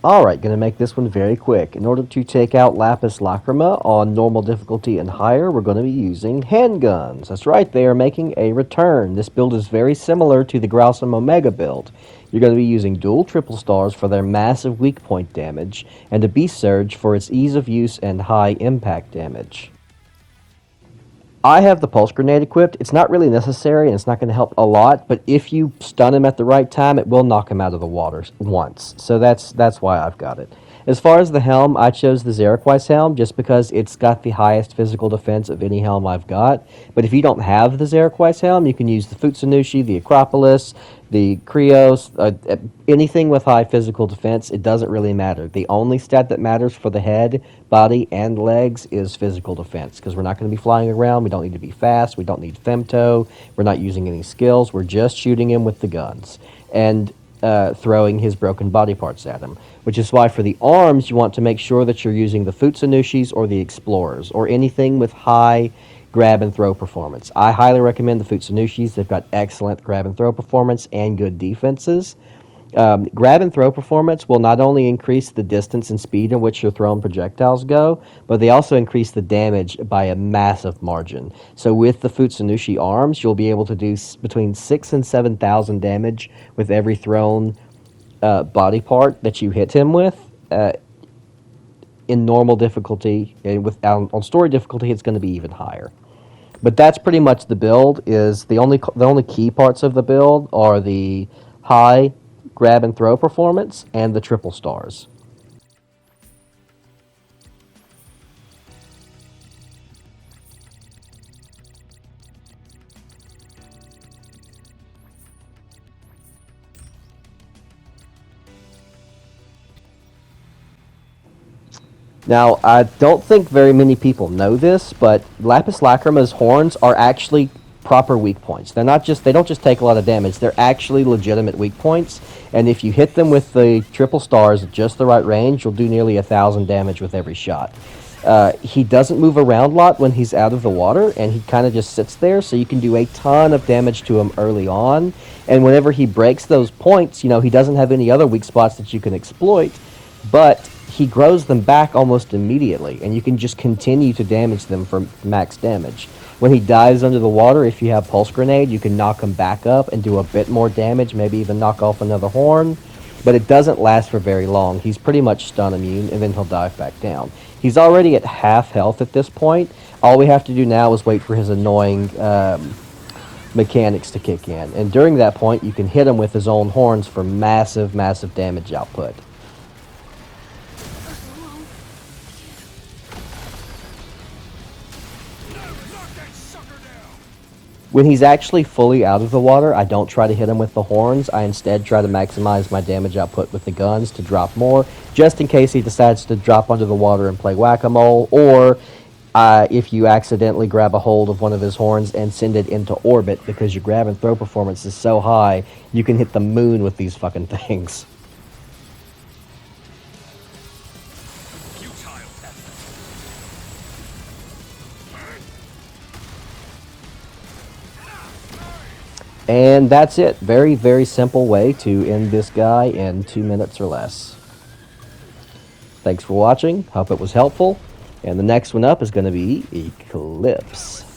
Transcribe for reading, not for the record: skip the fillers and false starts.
Alright, gonna make this one very quick. In order to take out Lapis Lacrima on normal difficulty and higher, we're going to be using handguns. That's right, they are making a return. This build is very similar to the Growsome Omega build. You're going to be using dual triple stars for their massive weak point damage, and a Beast Surge for its ease of use and high impact damage. I have the pulse grenade equipped. It's not really necessary and it's not going to help a lot, but if you stun him at the right time, it will knock him out of the water once. So that's why I've got it. As far as the helm, I chose the Zerachwise helm just because it's got the highest physical defense of any helm I've got. But if you don't have the Zerachwise helm, you can use the Futsunushi, the Acropolis, the Krios, anything with high physical defense. It doesn't really matter. The only stat that matters for the head, body, and legs is physical defense, because we're not going to be flying around. We don't need to be fast. We don't need femto. We're not using any skills. We're just shooting him with the guns and throwing his broken body parts at him. Which is why for the arms, you want to make sure that you're using the Futsunushis or the Explorers, or anything with high grab and throw performance. I highly recommend the Futsunushis. They've got excellent grab and throw performance and good defenses. Grab and throw performance will not only increase the distance and speed in which your thrown projectiles go, but they also increase the damage by a massive margin. So with the Futsunushi arms, you'll be able to do between 6,000 and 7,000 damage with every thrown body part that you hit him with. In normal difficulty, and on story difficulty, it's going to be even higher. But that's pretty much the build. Is the only key parts of the build are the high grab and throw performance and the triple stars. Now, I don't think very many people know this, but Lapis Lacrima's horns are actually proper weak points. They don't just take a lot of damage, they're actually legitimate weak points, and if you hit them with the triple stars at just the right range, you'll do nearly 1,000 damage with every shot. He doesn't move around a lot when he's out of the water, and he kind of just sits there, so you can do a ton of damage to him early on, and whenever he breaks those points, he doesn't have any other weak spots that you can exploit, but he grows them back almost immediately, and you can just continue to damage them for max damage. When he dives under the water, if you have Pulse Grenade, you can knock him back up and do a bit more damage, maybe even knock off another horn, but it doesn't last for very long. He's pretty much stun immune, and then he'll dive back down. He's already at half health at this point. All we have to do now is wait for his annoying mechanics to kick in, and during that point, you can hit him with his own horns for massive, massive damage output. When he's actually fully out of the water, I don't try to hit him with the horns. I instead try to maximize my damage output with the guns to drop more, just in case he decides to drop under the water and play whack-a-mole, or if you accidentally grab a hold of one of his horns and send it into orbit, because your grab and throw performance is so high, you can hit the moon with these fucking things. And that's it. Very, very simple way to end this guy in 2 minutes or less. Thanks for watching. Hope it was helpful. And the next one up is going to be Eclipse.